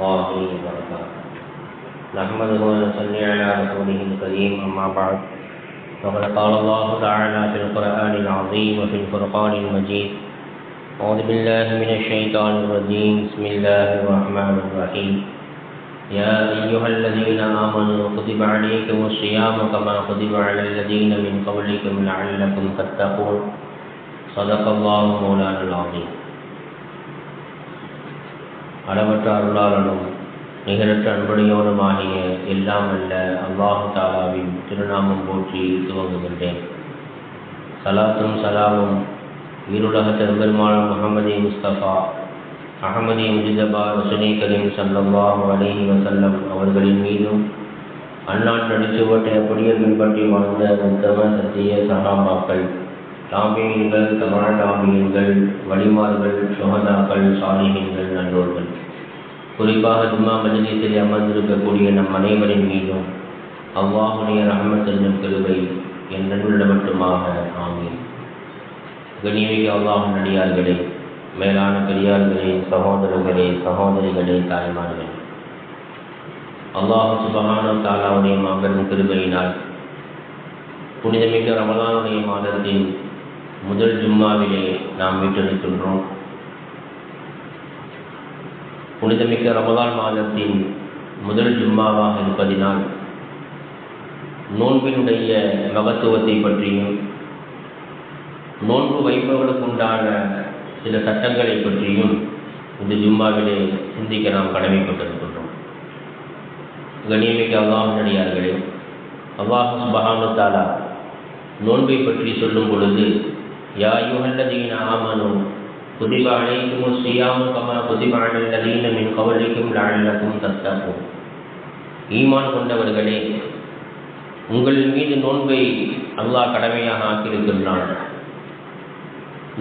الله وبركاته. نحمده ونصلي على رسوله الكريم. أما بعد، فقد قال الله تعالى في القرآن العظيم وفي الفرقان المجيد: أعوذ بالله من الشيطان الرجيم. بسم الله الرحمن الرحيم. يا أيها الذين آمنوا كتب عليكم الصيام كما كتب على الذين من قبلكم لعلكم تتقون. صدق الله مولانا العظيم. அளவற்ற அருளாளனும் நிகரற்ற அன்புடையவனுமாகிய எல்லாம் அல்ல அல்லாஹு தாலாவின் திருநாமம் போற்றி துவங்குகின்றேன். சலாத்தும் சலாமும் ஈருலக பெருமானார் முஹம்மது முஸ்தபா அஹமதி முஜிதபா ரசூலை கரீம் ஸல்லல்லாஹு அலைஹி வஸல்லம் அவர்களின் மீதும் அந்நாட்டு நடிச்சுவட்டை அப்படியே பின்பற்றி வாழ்ந்த உத்தம சத்திய சஹாபாக்கள், தாபீன்கள், தபா தாபீன்கள், வலிமார்கள், சுஹதாக்கள், சாலிஹீன்கள், நல்லோர்கள், குறிப்பாக ஜும்மா மஜ்லிஸில் அமர்ந்திருக்கக்கூடிய நம் அனைவரின் மீதும் அல்லாஹ்வுடைய ரஹ்மத் என்னும் கிருபை என்றுள்ள மட்டுமாக ஆமீன். கண்ணியமிக்க அல்லாஹ்வின் அடியார்களே, மேலான பெரியார்களே, சகோதரர்களே, சகோதரிகளே, தாய்மார்களே, அல்லாஹ் சுப்ஹானஹு தஆலாவுடைய மாபெரும் கிருபையினால் புனிதமிக்க ரமலானுடைய மாதத்தின் முதல் ஜும்மாவிலே நாம் வீட்டிருக்கின்றோம். புனிதமிக்க ரமலான் மாதத்தின் முதல் ஜும்மாவாக இருப்பதினால் நோன்பினுடைய மகத்துவத்தை பற்றியும் நோன்பு வைப்பவர்களுக்கு உண்டான சில சட்டங்களை பற்றியும் இந்த ஜும்மாவிலே சிந்திக்க நாம் கடமைப்பட்டிருக்கின்றோம். கண்ணியமிக்க அல்லாஹ்வின் அடியார்களே, அல்லாஹ் சுப்ஹானஹு தஆலா நோன்பை பற்றி சொல்லும் பொழுது, யா அய்யுஹல்லதீன ஆமனூ குதிப அலைக்குமுஸ் ஸியாமு கமா குதிப அலல் லதீன மின் கப்லிக்கும் லஅல்லக்கும் தத்தகூன். ஈமான் கொண்டவர்களே, உங்கள் மீது நோன்பை அல்லாஹ் கடமையாக ஆக்கியிருக்கின்றான்.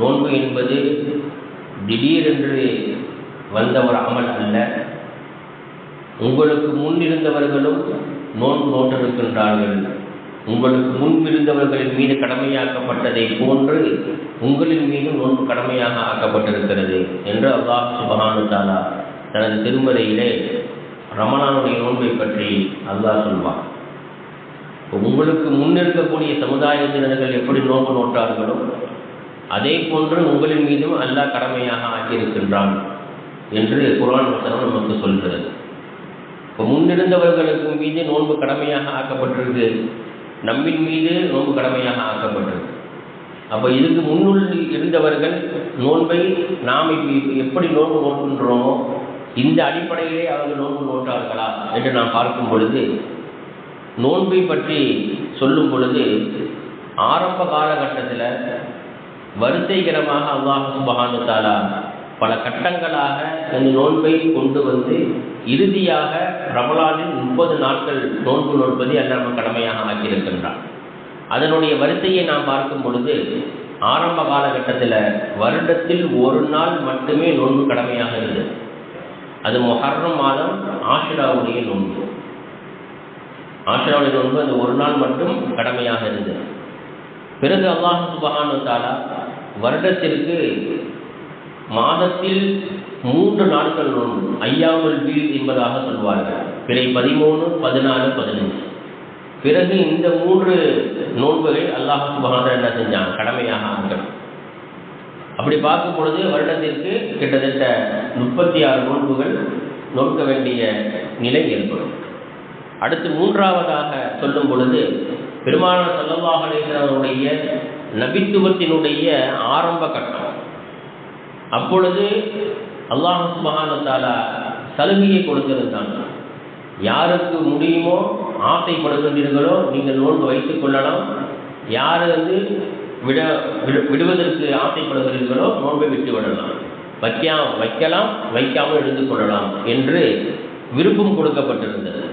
நோன்பு என்பது திடீரென்று வந்த ஒரு அமல் அல்ல. உங்களுக்கு முன்னிருந்தவர்களும் நோன்பு நோட்டிருக்கின்றார்கள். உங்களுக்கு முன்பிருந்தவர்களின் மீது கடமையாக்கப்பட்டதை போன்று உங்களின் மீது நோன்பு கடமையாக ஆக்கப்பட்டிருக்கிறது என்று அல்லாஹ் சுப்ஹானஹு தஆலா தனது திருமறையிலே ரமலானுடைய நோன்பை பற்றி அல்லாஹ் சொல்வார். உங்களுக்கு முன்னிருக்கக்கூடிய சமுதாயத்தினர்கள் எப்படி நோன்பு நோட்டார்களோ அதே போன்று உங்களின் மீதும் அல்லாஹ் கடமையாக ஆக்கியிருக்கின்றான் என்று குர்ஆன் வசனம் நமக்கு சொல்கிறது. இப்போ முன்னிருந்தவர்களுக்கு மீது நோன்பு கடமையாக ஆக்கப்பட்டிருக்கு, நம்மின் மீது நோன்பு கடமையாக ஆக்கப்பட்டிருக்கு. அப்போ இதுக்கு முன்னுள் இருந்தவர்கள் நோன்பை நாம் எப்படி நோன்பு நோக்கின்றோமோ இந்த அடிப்படையிலே அவர்கள் நோன்பு நோட்டார்களா என்று நாம் பார்க்கும் பொழுது, நோன்பை பற்றி சொல்லும் பொழுது ஆரம்ப காலகட்டத்தில் வரிசைகரமாக அல்லாஹ் சுப்ஹானஹு தஆலா பல கட்டங்களாக இந்த நோன்பை கொண்டு வந்து இறுதியாக ரமலானில் 30 நாட்கள் நோன்பு நோற்பதை அல்ல நம்ம கடமையாக ஆக்கியிருக்கின்றான். அதனுடைய வரிசையை நாம் பார்க்கும் பொழுது ஆரம்ப காலகட்டத்தில் வருடத்தில் ஒரு நாள் மட்டுமே நோன்பு கடமையாக இருந்தது. அது முஹர்ரம் மாதம் ஆஷுராவுடைய நோன்பு. ஆஷுராவுடைய நோன்பு அந்த ஒரு நாள் மட்டும் கடமையாக இருந்தது. பிறகு அல்லாஹ் சுப்ஹானஹு தஆலா வருடத்திற்கு மாதத்தில் 3 நாட்கள் நோன்பு, ஐயாமுல் பீத் என்பதாக சொல்வார்கள், பிறை 13, 14, 15. பிறகு இந்த 3 நோன்புகளை அல்லாஹ் சுப்ஹானஹு தஆலா என்ன செஞ்சான், கடமையாக ஆக்கணும். அப்படி பார்க்கும் பொழுது வருடத்திற்கு கிட்டத்தட்ட 36 நோன்புகள் நோக்க வேண்டிய நிலை ஏற்படும். அடுத்து 3ஆவதாக சொல்லும் பொழுது பெருமானார் ஸல்லல்லாஹு அலைஹி வஸல்லம் அவருடைய நபித்துவத்தினுடைய ஆரம்ப கட்டம். அப்பொழுது அல்லாஹ் சுப்ஹானஹு தஆலா சலுகையை கொடுத்திருந்தாங்க. யாருக்கு முடியுமோ ஆசைப்படுகின்றீர்களோ நீங்கள் நோன்பு வைத்துக் கொள்ளலாம், யார் விடுவதற்கு ஆசைப்படுகிறீர்களோ நோன்பை விட்டு விடலாம், வைக்கலாம், வைக்காமல் எழுந்து கொள்ளலாம் என்று விருப்பம் கொடுக்கப்பட்டிருந்தது.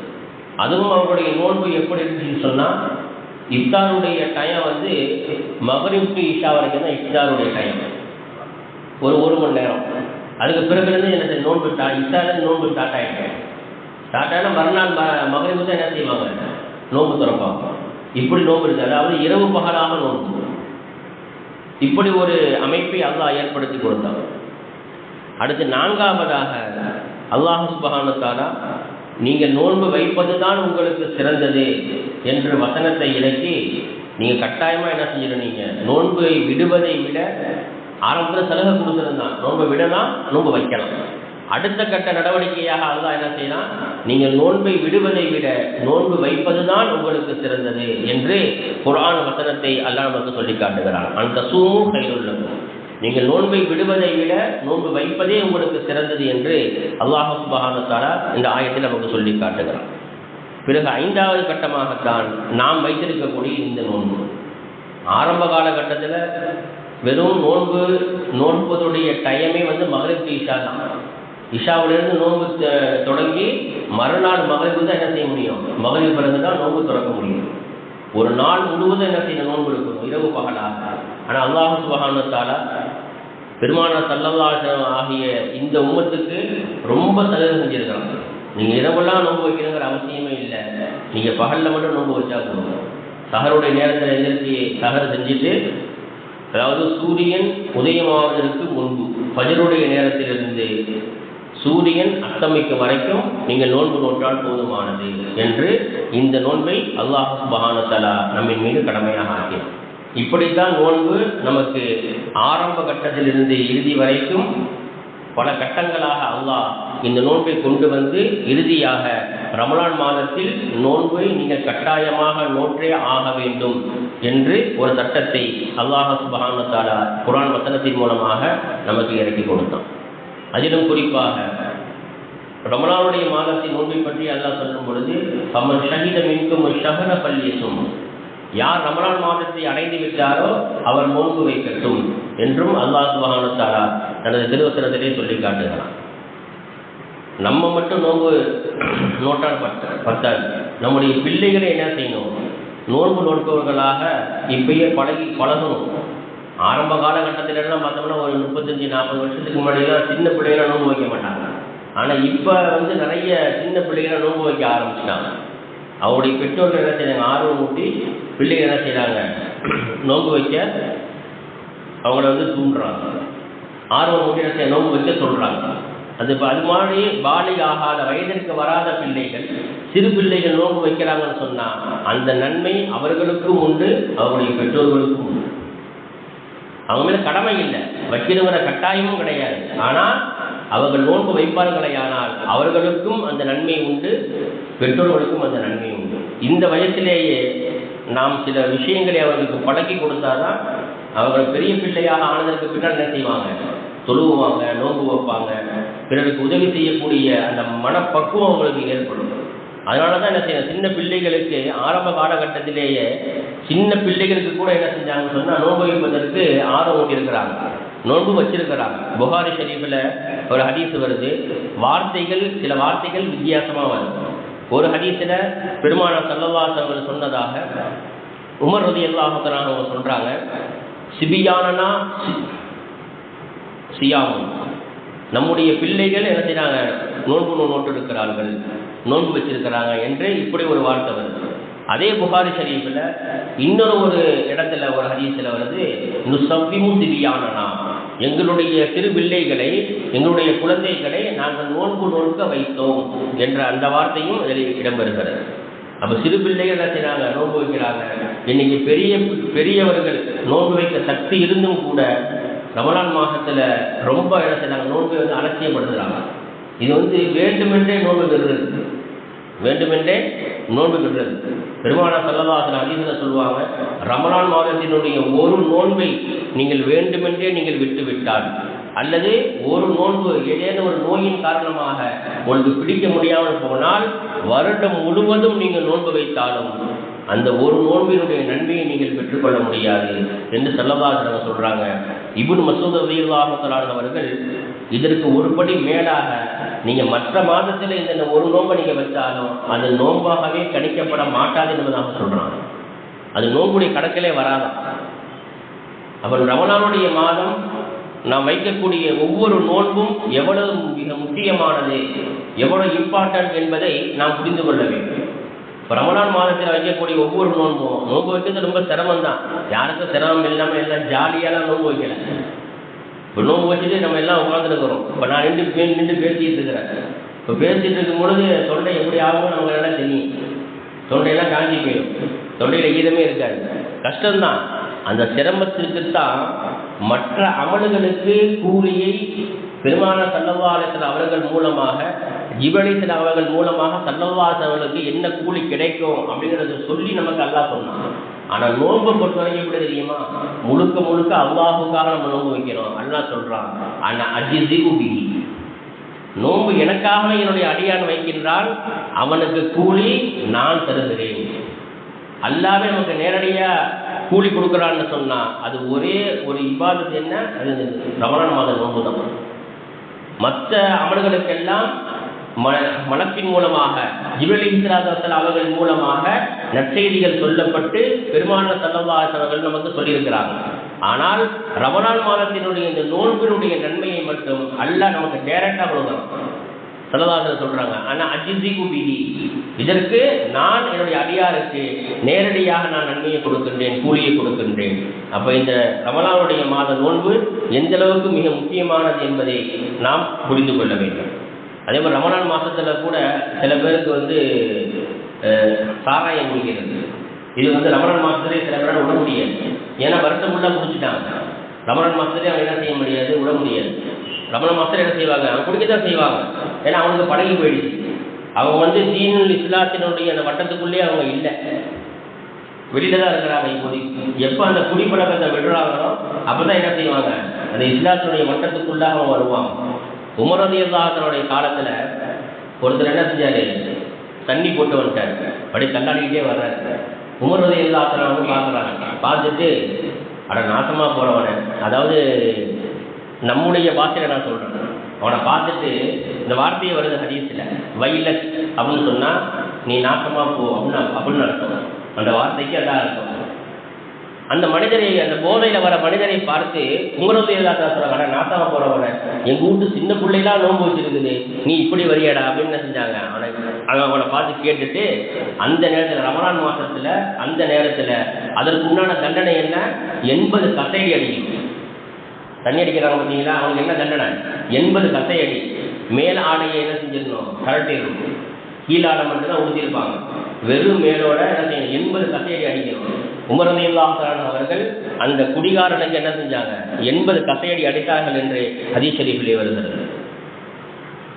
அதுவும் அவருடைய நோன்பு எப்படி இருந்துச்சுன்னு சொன்னால், இஃப்தாருடைய டைம் மக்ரிப் டு இஷா வரைக்கும் தான் இஃப்தாருடைய டைம், ஒரு மணி நேரம். அதுக்கு பிறகுலேருந்து என்ன நோன்பு இஃப்தார்லேருந்து நோன்பு ஸ்டார்ட் ஆகிட்டேன். ஸ்டார்ட் ஆனால் மறுநாள் மக்ரிப் தான் என்ன செய்வாங்க, நோன்பு திறப்பாங்க. இப்படி நோன்பு இருக்குது, அதாவது இரவு பகலாக நோன்பு. இப்படி ஒரு அமைப்பை அல்லாஹ் ஏற்படுத்தி கொடுத்தாங்க. அடுத்து 4ஆவதாக அல்லாஹ் சுப்ஹானஹு வ தஆலா நீங்கள் நோன்பு வைப்பது தான் உங்களுக்கு சிறந்தது என்று வசனத்தை இறக்கி நீங்கள் கட்டாயமாக என்ன செஞ்சிருந்தீங்க, நோன்பை விடுவதை விட ஆரம்பத்தில் சலுகை கொடுத்துருந்தான், நோன்பை விடலாம், நோன்பு வைக்கலாம். அடுத்த கட்ட நடவடிக்கையாக அல்லாஹ் என்ன செய்யலாம், நீங்கள் நோன்பை விடுவதை விட நோன்பு வைப்பது தான் உங்களுக்கு சிறந்தது என்று குர்ஆன் வசனத்தை அல்லாஹ் நமக்கு சொல்லி காட்டுகிறான். அந்த சூமு கைருல் லக்கும், நீங்கள் நோன்பை விடுவதை விட நோன்பு வைப்பதே உங்களுக்கு சிறந்தது என்று அல்லாஹ் சுப்ஹானஹு வ தஆலா இந்த ஆயத்தில் நமக்கு சொல்லி காட்டுகிறான். பிறகு 5வது கட்டமாகத்தான் நாம் வைத்திருக்கக்கூடிய இந்த நோன்பு. ஆரம்ப காலகட்டத்தில் வெறும் நோன்புடைய டைமே மகரிப் இஷா தான். இஷாவிலிருந்து நோன்பு தொடங்கி மறுநாள் மகரிபு தான் என்ன செய்ய முடியும், மகரிப் பிறகு தான் நோன்பு திறக்க முடியும். ஒரு நாள் முழுவதும் என்ன செய்யணும், நோன்பு இருக்கணும், இரவு பகலாக. ஆனால் அல்லாஹ் சுப்ஹானஹு வ தஆலா பெருமானார் ஸல்லல்லாஹு அலைஹி வஸல்லம் ஆகிய இந்த உம்மத்துக்கு ரொம்ப சலுகை செஞ்சிருக்காங்க. நீங்கள் இரவெல்லாம் நோன்பு வைக்கணுங்கிற அவசியமே இல்லை, நீங்கள் பகலில் மட்டும் நோன்பு வச்சா போதும். சஹருடைய நேரத்தில் எந்திரிச்சு சஹர் செஞ்சுட்டு, அதாவது சூரியன் உதயமாவதற்கு முன்பு ஃபஜ்ருடைய நேரத்திலிருந்து சூரியன் அஸ்தமிக்கும் வரைக்கும் நீங்கள் நோன்பு நோற்றால் போதுமானது என்று இந்த நோன்பை அல்லாஹ் சுப்ஹானஹு வ தஆலா நம்மின் மீது கடமையாக ஆக்கினார். இப்படித்தான் நோன்பு நமக்கு ஆரம்ப கட்டத்திலிருந்து இறுதி வரைக்கும் பல கட்டங்களாக அல்லாஹ் இந்த நோன்பை கொண்டு வந்து இறுதியாக ரமலான் மாதத்தில் நோன்பை நீங்கள் கட்டாயமாக நோற்றே ஆக வேண்டும் என்று ஒரு சட்டத்தை அல்லாஹ் சுப்ஹானஹு வ தஆலா குர்ஆன் வசனத்தின் மூலமாக நமக்கு இறக்கி கொடுத்தான். அதிலும் குறிப்பாக ரமலானுடைய மாதத்தின் நோன்பை பற்றி அல்லாஹ் சொல்லும் பொழுது, ஃபமன் ஷஹித மின்கும் ஷஹர ஃபல்யஸும், யார் ரமலான் மாதத்தை அடைந்து விட்டாரோ அவர் நோன்பு வைக்கட்டும் என்றும் அல்லாஹ் சுப்ஹானஹு வ தஆலா தனது திருவசனத்திலே சொல்லி காட்டுகிறான். நம்ம மட்டும் நோன்பு நோட்டால் பத்தாது, நம்முடைய பிள்ளைகளை என்ன செய்யணும், நோன்பு நோட்பவர்களாக இப்பயே பழகணும். ஆரம்ப காலகட்டத்திலெல்லாம் பார்த்தோம்னா ஒரு 35-40 வருஷத்துக்கு முன்னாடிலாம் சின்ன பிள்ளைகளாம் நோன்பு வைக்க மாட்டாங்க. ஆனால் இப்போ நிறைய சின்ன பிள்ளைகளை நோன்பு வைக்க ஆரம்பிச்சிட்டாங்க. அவருடைய பெற்றோர்கள் என்ன செய்கிறாங்க, ஆர்வம் ஊட்டி பிள்ளைகள் என்ன செய்கிறாங்க, நோன்பு வைக்க அவங்கள தூண்டுறாங்க. ஆர்வம் ஊட்டி என்ன செய்ய நோன்பு வைக்க சொல்கிறாங்க. அது மாதிரி பாலிக ஆகாத வயதிற்கு வராத பிள்ளைகள், சிறு பிள்ளைகள் நோன்பு வைக்கிறாங்கன்னு சொன்னால் அந்த நன்மை அவர்களுக்கும் உண்டு, அவருடைய பெற்றோர்களுக்கும் உண்டு. அவங்க மேலே கடமை இல்லை, வைக்கணுங்கிற கட்டாயமும் கிடையாது. ஆனால் அவர்கள் நோன்பு வைப்பார்களே ஆனால் அவர்களுக்கும் அந்த நன்மை உண்டு, பெற்றோர்களுக்கும் அந்த நன்மை உண்டு. இந்த வயசிலேயே நாம் சில விஷயங்களை அவர்களுக்கு பழக்கி கொடுத்தாதான் அவர்கள் பெரிய பிள்ளையாக ஆனதற்கு பின்னால் என்ன செய்வாங்க, தொழுவாங்க, நோன்பு வைப்பாங்க, பிறருக்கு உதவி செய்யக்கூடிய அந்த மனப்பக்குவம் அவங்களுக்கு ஏற்படும். அதனால தான் என்ன செய்யணும், சின்ன பிள்ளைகளுக்கு ஆரம்ப காலகட்டத்திலேயே சின்ன பிள்ளைகளுக்கு கூட என்ன செஞ்சாங்கன்னு சொன்னால் நோன்பு வைப்பதற்கு ஆர்வம் ஊட்டியிருக்கிறாங்க, நோன்பு வச்சிருக்கிறாங்க. புகாரி ஷரீஃபில் ஒரு ஹதீஸ் வருது, சில வார்த்தைகள் வித்தியாசமாக வருது. ஒரு ஹதீஸில் பெருமானார் ஸல்லல்லாஹு அலைஹி வஸல்லம் சொன்னதாக உமர் ரலியல்லாஹு தஆலா அவங்க சொல்கிறாங்க, சிபியானனா சியாமுன், நம்முடைய பிள்ளைகள் என்ன செய்கிறாங்க, நோன்பு இருக்கிறார்கள், நோன்பு வச்சிருக்கிறாங்க என்று இப்படி ஒரு வார்த்தை வருது. அதே புகாரி ஷரீஃபில் இன்னொரு இடத்துல ஒரு ஹதீஸில் வருது, நுஸவ்விமு சிபியானனா, எங்களுடைய சிறு பிள்ளைகளை, எங்களுடைய குழந்தைகளை நாங்கள் நோன்பு நோக்க வைத்தோம் என்ற அந்த வார்த்தையும் அதில் இடம்பெறுகிறது. அப்போ சிறு பிள்ளைகள் என்ன செய்கிறாங்க, நோன்பு வைக்கிறாங்க. இன்னைக்கு பெரியவர்கள் நோன்பு வைக்க சக்தி இருந்தும் கூட ரமலான் மாதத்தில் ரொம்ப என்ன செய்கிறாங்க, நோன்பை அலட்சியப்படுத்துகிறாங்க. இது வேண்டுமென்றே நோன்பு விடுறது. பெருமானார் ஸல்லல்லாஹு அலைஹி வஸல்லம் ஹதீஸ்ல சொல்லுவாங்க, ரமலான் மாதத்தினுடைய ஒரு நோன்பை நீங்கள் வேண்டுமென்றே நீங்கள் விட்டுவிட்டால், அல்லது ஒரு நோன்பு ஏதேனும் ஒரு நோயின் காரணமாக உங்களுக்கு பிடிக்க முடியாமல் போனால், வருடம் முழுவதும் நீங்கள் நோன்பு வைத்தாலும் அந்த ஒரு நோன்பினுடைய நன்மையை நீங்கள் பெற்றுக்கொள்ள முடியாது என்று ஸல்லல்லாஹு அலைஹி வஸல்லம் சொல்கிறாங்க. இப்னு மஸ்ஊத் ரலியல்லாஹு தஆலா அவர்கள் இதற்கு ஒருபடி மேலாக, நீங்கள் மற்ற மாதத்தில் இந்த ஒரு நோன்பை நீங்கள் வச்சாலும் அது நோன்பாகவே கணிக்கப்பட மாட்டாது என்பதாக சொல்கிறாங்க. அது நோன்புடைய கணக்கிலே வராதான். அப்போ ரமலானுடைய மாதம் நாம் வைக்கக்கூடிய ஒவ்வொரு நோன்பும் எவ்வளவு மிக முக்கியமானது, எவ்வளவு இம்பார்ட்டன்ட் என்பதை நாம் புரிந்து கொள்ள வேண்டும். இப்போ ரமலான் மாதத்தில் வைக்கக்கூடிய ஒவ்வொரு நோன்பு வைக்கிறது ரொம்ப சிரமம் தான். யாருக்கும் சிரமம் இல்லாமல் எல்லாம் ஜாலியாலாம் நோன்பு வைக்கல. இப்போ நோம்பு வச்சுட்டு நம்ம எல்லாம் உட்காந்துருக்கிறோம். இப்போ நான் நின்று பேசிகிட்டு இருக்கிறேன். இப்போ பேசிகிட்டு இருக்கும் பொழுது தொண்டை எப்படி ஆகும் நமக்கு எல்லாம் தெரியும். தொண்டையெல்லாம் காஞ்சி போயிடும், தொண்டையில் ஈரமே இருக்காது, கஷ்டம்தான். அந்த சிரமத்திற்குத்தான் மற்ற அமல்களுக்கு கூலியை பெருமானார் ஸல்லல்லாஹு அலைஹி வஸல்லம் அவர்கள் மூலமாக, ஜிப்ரீல் அவர்கள் மூலமாக ஸல்லல்லாஹு அலைஹி வஸல்லம் அவர்களுக்கு என்ன கூலி கிடைக்கும் அப்படிங்கிறத சொல்லி நமக்கு அல்லாஹ் சொன்னான். ஆனால் நோன்பை பொறுத்தவரைக்கும் எப்படி தெரியுமா, முழுக்க முழுக்க அல்லாஹுக்காக நம்ம நோன்பு வைக்கிறோம். அல்லாஹ் சொல்றான், ஆனால் அஜிஸு பிஹி, நோன்பு எனக்காக என்னுடைய அடியான் வைக்கின்றால் அவனுக்கு கூலி நான் தருகிறேன். அல்லாவே நமக்கு நேரடியாக கூலி கொடுக்குறான்னு சொன்னால் அது ஒரே ஒரு இபாதத் என்ன, அது ரமலான் மாத நோன்பு தான். மற்ற அமல்களுக்கெல்லாம் மலக்கின் மூலமாக, ஜிப்ரீல் அலைஹிஸ்ஸலாம் அவர்கள் மூலமாக நற்செய்திகள் சொல்லப்பட்டு பெருமானார் ஸல்லல்லாஹு அலைஹி வஸல்லம் அவர்கள் நமக்கு சொல்லியிருக்கிறாங்க. ஆனால் ரமலான் மாதத்தினுடைய இந்த நோன்பினுடைய நன்மையை மட்டும் அல்லாஹ் நமக்கு டைரக்டாக கொடுக்குறான். ஸல்லல்லாஹு அலைஹி வஸல்லம் சொல்றாங்க, ஆனால் அஜிஸு பிஹி, இதற்கு நான் என்னுடைய அடியாருக்கு நேரடியாக நான் நன்மையை கொடுக்கின்றேன், கூலியை கொடுக்கின்றேன். அப்போ இந்த ரமலானுடைய மாத நோன்பு எந்த அளவுக்கு மிக முக்கியமானது என்பதை நாம் புரிந்து கொள்ள வேண்டும். அதே மாதிரி ரமலான் மாதத்தில் கூட சில பேருக்கு சாராயம் குடிக்கிறது, இது ரமலான் மாதத்திலே சில பேரால் விட முடியாது. ஏன்னா வருஷம் ஃபுல்லாக குடிச்சிட்டாங்க. ரமலான் மாதத்திலே அவங்க என்ன செய்ய முடியாது, விட முடியாது. ரமலான் மாதத்தில் என்ன செய்வாங்க, அவங்க குடிக்கத்தான் செய்வாங்க. ஏன்னா அவங்களுக்கு பழகி போயிடுச்சு. அவங்க தீனுல் இஸ்லாத்தினுடைய அந்த வட்டத்துக்குள்ளேயே அவங்க இல்லை, வெளியில தான் இருக்கிறாங்க. இப்போதைக்கு எப்போ அந்த குடிப்பழக்கத்தை விடுறாங்களோ அப்போ தான் என்ன செய்வாங்க, அந்த இஸ்லாத்தினுடைய வட்டத்துக்குள்ளாக அவங்க வருவாங்க. உமர் ரலியல்லாஹு அன்ஹுடைய காலத்தில் ஒருத்தர் என்ன செஞ்சாரு, தண்ணி போட்டு வந்துட்டாரு, அப்படி தள்ளாடிக்கிட்டே வர்றாரு. உமர் ரலியல்லாஹு அன்ஹு பார்க்குறாங்க, பார்த்துட்டு அட நாசமாக போகிறவனை, அதாவது நம்முடைய பாஷையில் நான் சொல்கிறேன், அவனை பார்த்துட்டு இந்த வார்த்தையை வருது ஹதீஸில், வைலக் அப்படின்னு சொன்னால் நீ நாசமாக போ அப்படின்னு அர்த்தம். அந்த வார்த்தைக்கு அதான் அர்த்தம். அந்த மனிதரை, அந்த போதையில் வர மனிதரை பார்த்து உங்களுடைய சொல்கிறாங்க, நாசமாக போகிறவனை, எங்கள் வீட்டு சின்ன பிள்ளைலாம் நோன்பு வச்சுருக்குது, நீ இப்படி வரியாடா அப்படின்னு என்ன செஞ்சாங்க. அவனை பார்த்து கேட்டுட்டு அந்த நேரத்தில் ரமலான் மாதத்தில் அந்த நேரத்தில் அதற்கு உண்டான தண்டனை என்ன, 80 கசையடி அடிக்கும். தண்ணி அடிக்கிறாங்க பார்த்தீங்களா, அவங்களுக்கு என்ன தண்டனை, 80 கசையடி. மேல் ஆடையை என்ன செஞ்சிடணும், கரட்டிடணும், கீழாடை மட்டும்தான் உடுத்திருப்பாங்க, வெறும் மேலோட என்ன செய்யணும், 80 கசையடி அடிக்கணும். உமர் ரலியல்லாஹு அன்ஹு அவர்கள் அந்த குடிகாரனுக்கு என்ன செஞ்சாங்க, 80 கசையடி அடித்தார்கள் என்று ஹதீஸ் ஷரீஃபிலே வருகிறது.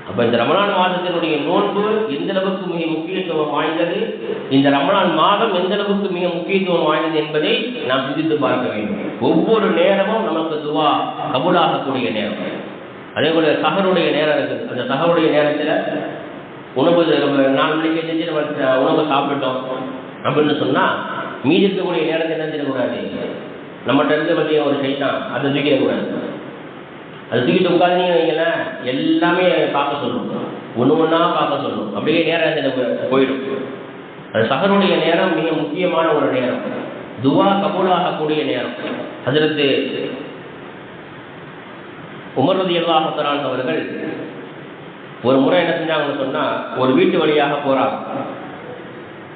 அப்போ இந்த ரமலான் மாதத்தினுடைய நோன்பு எந்த அளவுக்கு மிக முக்கியத்துவம் வாய்ந்தது, இந்த ரமலான் மாதம் எந்த அளவுக்கு மிக முக்கியத்துவம் வாய்ந்தது என்பதை நாம் சிந்தித்து பார்க்க வேண்டும். ஒவ்வொரு நேரமும் நமக்கு துவா கபூலாகக்கூடிய நேரம். அதே போல சஹருடைய நேரம் இருக்குது. அந்த சஹருடைய நேரத்தில் உணவு 4 மணிக்கு செஞ்சு நம்ம உணவை சாப்பிட்டோம் அப்படின்னு சொன்னால் மீதி இருக்கக்கூடிய நேரத்தை என்ன செய்யக்கூடாது, நம்மகிட்ட இருக்க பற்றிய ஒரு சைத்தான் அதை தூக்கிடக்கூடாது. அது தூக்கிட்டு உட்காந்துனீங்க வைங்களேன், எல்லாமே பார்க்க சொல்லணும், ஒன்று ஒன்றா பார்க்க சொல்லணும், அப்படியே நேரம் போயிடும். அது சஹருடைய நேரம் மிக முக்கியமான ஒரு நேரம், துவா கபூலாகக்கூடிய நேரம். ஹஜ்ரத் உமர் ரலியல்லாஹு அன்ஹு அவர்கள் ஒரு முறை என்ன செஞ்சாங்கன்னு சொன்னால், ஒரு வீட்டு வழியாக போகிறாங்க.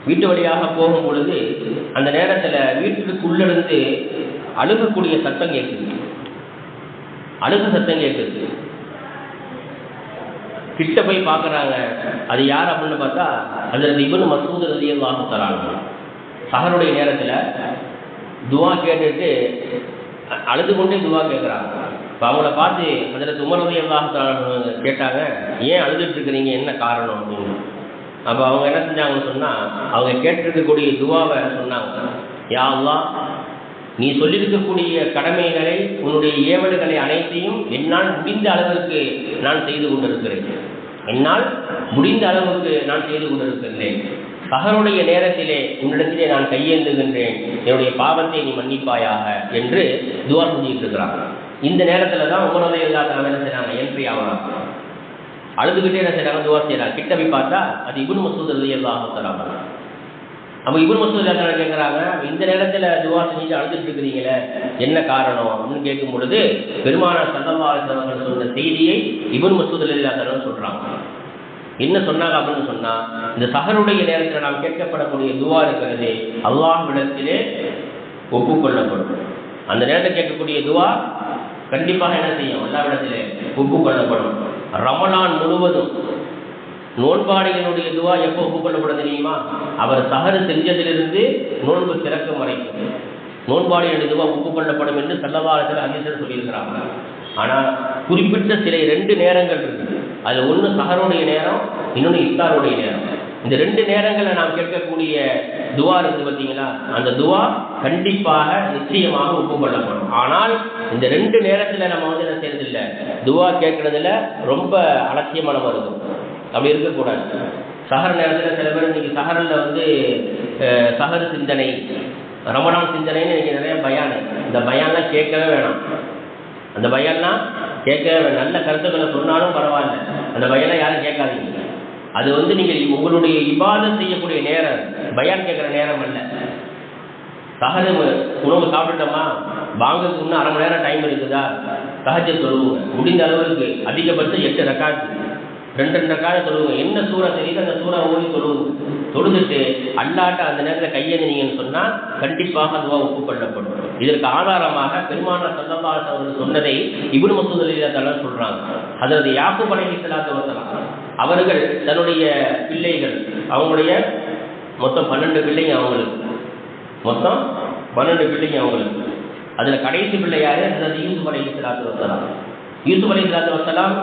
வீட்டு வழியாக போகும் பொழுது அந்த நேரத்தில் வீட்டுக்குள்ளிருந்து அழுகக்கூடிய சத்தம் கேட்குது, அழுகு சத்தம் கேட்குது. கிட்ட போய் பார்க்குறாங்க, அது யார் அப்படின்னு பார்த்தா ஹஜ்ரத் இப்னு மஸ்ஊத் ரலியல்லாஹு தஆலா சஹருடைய நேரத்தில் துவா கேட்டுட்டு அழுது கொண்டே துவா கேட்குறாங்க. இப்போ அவங்கள பார்த்து ஹஜ்ரத் உமர் ரலியல்லாஹு தஆலா கேட்டாங்க, ஏன் அழுதுட்டு இருக்கிறீங்க, என்ன காரணம் அப்படின்னு. அப்போ அவங்க என்ன செஞ்சாங்கன்னு சொன்னால், அவங்க கேட்டிருக்கக்கூடிய துவாவை சொன்னாங்க, யா அல்லாஹ், நீ சொல்லியிருக்கக்கூடிய கடமைகளை, உன்னுடைய ஏவல்களை அனைத்தையும் என்னால் முடிந்த அளவுக்கு நான் செய்து கொண்டிருக்கிறேன், என்னால் முடிந்த அளவுக்கு நான் செய்து கொண்டிருக்கின்றேன். சஹருடைய நேரத்திலே உன்னிடத்திலே நான் கையேந்துகின்றேன், என்னுடைய பாவத்தை நீ மன்னிப்பாயாக என்று துவா செஞ்சுட்டு இருக்கிறாங்க. இந்த நேரத்தில் தான் உமர் ரலியல்லாஹு அன்ஹு என்ன செய்றாங்க, என்ட்ரி ஆகிறாங்க. அழுதுகிட்டே என்ன செய்கிறாங்க, துவா செய்கிறாங்க. கிட்ட போய் பார்த்தா அது இப்னு மஸ்ஊத் ரலியல்லாஹு தஆலா. அப்போ இப்னு மஸ்ஊத் ரலியல்லாஹு அன்ஹு கேட்குறாங்க, இந்த நேரத்தில் துவா செஞ்சுட்டு அழுதுட்டு இருக்கிறீங்களே, என்ன காரணம் அப்படின்னு கேட்கும் பொழுது பெருமானார் ஸல்லல்லாஹு அலைஹி வஸல்லம் சொன்ன செய்தியை இப்னு மஸ்ஊத் ரலியல்லாஹு அன்ஹு சொல்கிறாங்க. என்ன சொன்னாங்க அப்படின்னு சொன்னால், இந்த சஹருடைய நேரத்தில் நாம் கேட்கப்படக்கூடிய துவா இருக்கிறது அல்லாஹ்விடத்திலே ஒப்புக்கொள்ளப்படும். அந்த நேரத்தில் கேட்கக்கூடிய துவா கண்டிப்பாக என்ன செய்யும்? அல்லாஹ்விடத்திலே ஒப்புக்கொள்ளப்படும். ரமலான் முழுவதும் நோன்பாளிகளுடைய துவா எப்போ ஒப்புக்கொள்ளப்படும் தெரியுமா? அவர் சஹர் செஞ்சதிலிருந்து நோன்பு திறக்கும் வரைக்கும் நோன்பாளிகளுடைய துவா ஒப்புக்கொள்ளப்படும் என்று ஸல்லல்லாஹு அலைஹி வஸல்லம் ஹதீஸில் சொல்லியிருக்கிறாங்க. ஆனால் குறிப்பிட்ட சில 2 நேரங்கள் இருக்குது. அது ஒன்று சஹருடைய நேரம், இன்னொன்று இஃப்தாருடைய நேரம். இந்த 2 நேரங்களில் நாம் கேட்கக்கூடிய துவா இருக்குது பார்த்தீங்களா, அந்த துவா கண்டிப்பாக நிச்சயமாக ஒப்புக்கொள்ளப்படும். ஆனால் இந்த 2 நேரத்தில் நம்ம என்ன செய்யறதில்லை, துவா கேட்கறதுல ரொம்ப அலட்சியமானவ இருக்கும். அப்படி இருக்கக்கூடாது. சஹர் நேரத்தில் சில பேர் இன்னைக்கு சஹரில் சஹர் சிந்தனை, ரமலான் சிந்தனைன்னு இன்னைக்கு நிறைய பயான், இந்த பயான்லாம் கேட்கவே வேணாம். அந்த பயான்லாம் கேட்கவே வேணாம். நல்ல கருத்துக்களை சொன்னாலும் பரவாயில்ல, அந்த பயான்லாம் யாரும் கேட்காதீங்க. அது நீங்கள் உங்களுடைய இபாதத் செய்யக்கூடிய நேரம், பயான் கேட்குற நேரம் அல்ல. சஹர் உணவு சாப்பிட்டுட்டோமா, பாங்குக்கு இன்னும் அரை மணி நேரம் டைம் இருக்குதா, தஹஜ்ஜத் தொழுவுங்க. முடிந்த அளவுக்கு அதிகபட்சம் 8 ரக்காத்து, 2 ரக்காத்து தொழுவுங்க. என்ன சூறா தெரியுது அந்த சூறா ஓடி தொழுவுங்க. தொழுதுட்டு அல்லாட்ட அந்த நேரத்தில் கையெழுந்தீங்கன்னு சொன்னால் கண்டிப்பாக அதுவா ஒப்புக்கொள்ளப்படும். இதற்கு ஆதாரமாக பெருமானார் ஸல்லல்லாஹு அலைஹி வஸல்லம் சொன்னதை இப்னு மஸ்ஊத் ரலியல்லாஹு அன்ஹு சொல்றாங்க. ஹஜ்ரத் யாக்கூப் அலைஹிஸ்ஸலாத்து வஸலாம் அவர்கள் தன்னுடைய பிள்ளைகள், அவங்களுடைய மொத்தம் 12 பிள்ளைங்க, அவங்களுக்கு மொத்தம் 12 பிள்ளைங்க அவங்களுக்கு. அதில் கடைசி பிள்ளை யாரு? ஹஜ்ரத் யூசுப் அலைஹிஸ்ஸலாத்து வஸலாம். யூசுப் அலைஹிஸ்ஸலாத்து வஸலாம்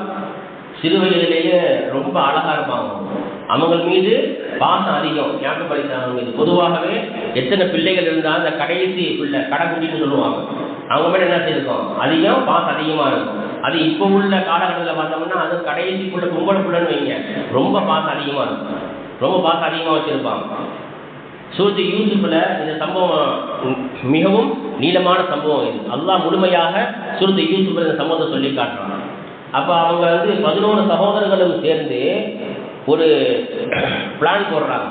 சிறு வயதிலேயே ரொம்ப அழகா இருப்பாங்க. அவங்க மீது பாசம் அதிகம். யாக்கூப் அலைஹிஸ்ஸலாம் மீது பொதுவாகவே எத்தனை பிள்ளைகள் இருந்தால் அந்த கடைசி பிள்ளை கடைக்குட்டின்னு சொல்லுவாங்க, அவங்க மேலே என்ன செய்யிருக்கோம், அதிகம் பாசம் அதிகமாக இருக்கும். அது இப்போ உள்ள காலகட்டத்தில் பார்த்தோம்னா அது கடைசி பிள்ளை பொம்பளை பிள்ளைன்னு வைங்க, ரொம்ப பாசம் அதிகமாக இருக்கும், ரொம்ப பாசம் அதிகமாக வச்சுருப்பாங்க. சூரத்து யூசுஃப்ல இந்த சம்பவம் மிகவும் நீளமான சம்பவம். இது அல்லாஹ் முழுமையாக சூரத்து யூசுஃப்ல இந்த சம்பவத்தை சொல்லி காட்டுறாங்க. அப்போ அவங்க 11 சகோதரர்களும் சேர்ந்து ஒரு பிளான் போடுறாங்க.